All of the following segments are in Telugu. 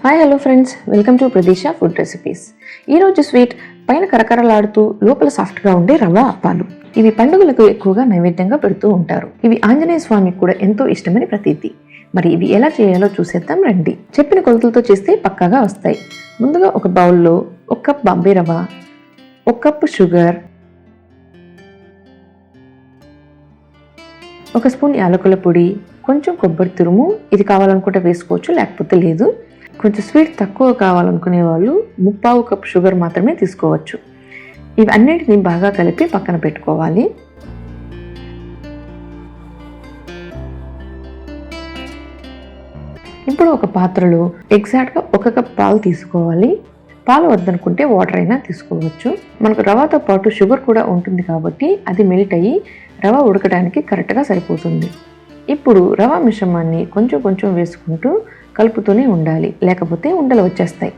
Hi hello friends, welcome to Pradesha food recipes. ఈరోజు స్వీట్ పైన కరకరలాడుతూ లోపల సాఫ్ట్గా ఉండే రవ్వ అప్పాలు. ఇవి పండుగలకు ఎక్కువగా నైవేద్యంగా పెడుతూ ఉంటారు. ఇవి ఆంజనేయ స్వామికి కూడా ఎంతో ఇష్టమని ప్రతీతి. మరి ఇవి ఎలా చేయాలో చూసేద్దాం రండి. చెప్పిన కొలతలతో చేస్తే పక్కాగా వస్తాయి. ముందుగా ఒక బౌల్లో 1 కప్ బాంబే రవ్వ, 1 కప్ షుగర్, 1 స్పూన్ యాలకుల పొడి, కొంచెం కొబ్బరి తురుము. ఇది కావాలనుకుంటే వేసుకోవచ్చు, లేకపోతే లేదు. కొంచెం స్వీట్ తక్కువ కావాలనుకునే వాళ్ళు 3/4 కప్ షుగర్ మాత్రమే తీసుకోవచ్చు. ఇవి అన్నిటిని బాగా కలిపి పక్కన పెట్టుకోవాలి. ఇప్పుడు ఒక పాత్రలో ఎగ్జాక్ట్గా 1 కప్ పాలు తీసుకోవాలి. పాలు వద్దనుకుంటే వాటర్ అయినా తీసుకోవచ్చు. మనకు రవ్వతో పాటు షుగర్ కూడా ఉంటుంది కాబట్టి అది మెల్ట్ అయ్యి రవ్వ ఉడకడానికి కరెక్ట్గా సరిపోతుంది. ఇప్పుడు రవ్వ మిశ్రమాన్ని కొంచెం కొంచెం వేసుకుంటూ కలుపుతూనే ఉండాలి, లేకపోతే ఉండలు వచ్చేస్తాయి.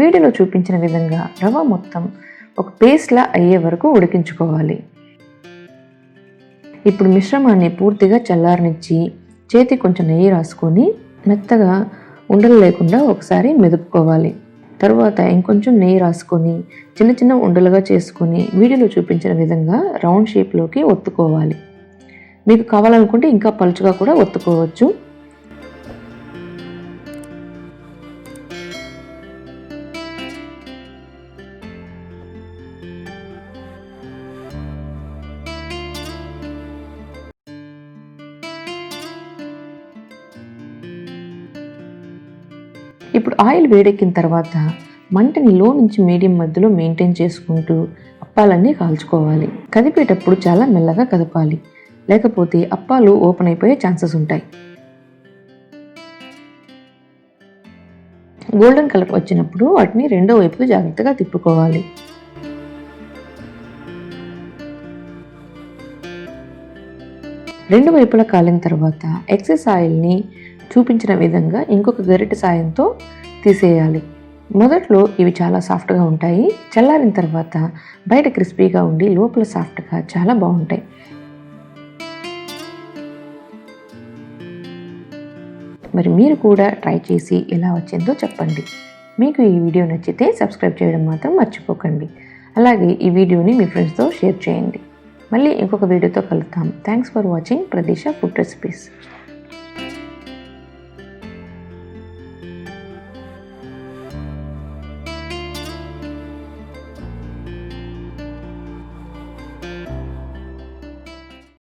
వీడియోలో చూపించిన విధంగా రవ్వ మొత్తం ఒక పేస్ట్లా అయ్యే వరకు ఉడికించుకోవాలి. ఇప్పుడు మిశ్రమాన్ని పూర్తిగా చల్లారనిచ్చి చేతి కొంచెం నెయ్యి రాసుకొని మెత్తగా ఉండలు లేకుండా ఒకసారి మెదుపుకోవాలి. తరువాత ఇంకొంచెం నెయ్యి రాసుకొని చిన్న చిన్న ఉండలుగా చేసుకొని వీడియోలో చూపించిన విధంగా రౌండ్ షేప్లోకి ఒత్తుకోవాలి. మీకు కావాలనుకుంటే ఇంకా పలుచగా కూడా ఒత్తుకోవచ్చు. ఇప్పుడు ఆయిల్ వేడెక్కిన తర్వాత మంటని లో నుంచి మీడియం మధ్యలో మెయింటైన్ చేసుకుంటూ అప్పాలన్నీ కాల్చుకోవాలి. కదిపేటప్పుడు చాలా మెల్లగా కదపాలి, లేకపోతే అప్పాలు ఓపెన్ అయిపోయే ఛాన్సెస్ ఉంటాయి. గోల్డెన్ కలర్ వచ్చినప్పుడు వాటిని రెండో వైపుకి జాగ్రత్తగా తిప్పుకోవాలి. రెండు వైపులా కాలిన తర్వాత ఎక్సెస్ ఆయిల్ని చూపించిన విధంగా ఇంకొక గరిటె సాయంతో తీసేయాలి. మొదట్లో ఇవి చాలా సాఫ్ట్గా ఉంటాయి. చల్లారిన తర్వాత బయట క్రిస్పీగా ఉండి లోపల సాఫ్ట్గా చాలా బాగుంటాయి. మరి మీరు కూడా ట్రై చేసి ఎలా వచ్చిందో చెప్పండి. మీకు ఈ వీడియో నచ్చితే సబ్స్క్రైబ్ చేయడం మాత్రం మర్చిపోకండి. అలాగే ఈ వీడియోని మీ ఫ్రెండ్స్తో షేర్ చేయండి. మళ్ళీ ఇంకొక వీడియోతో కలుద్దాం. Thanks for watching Pradesha food recipes.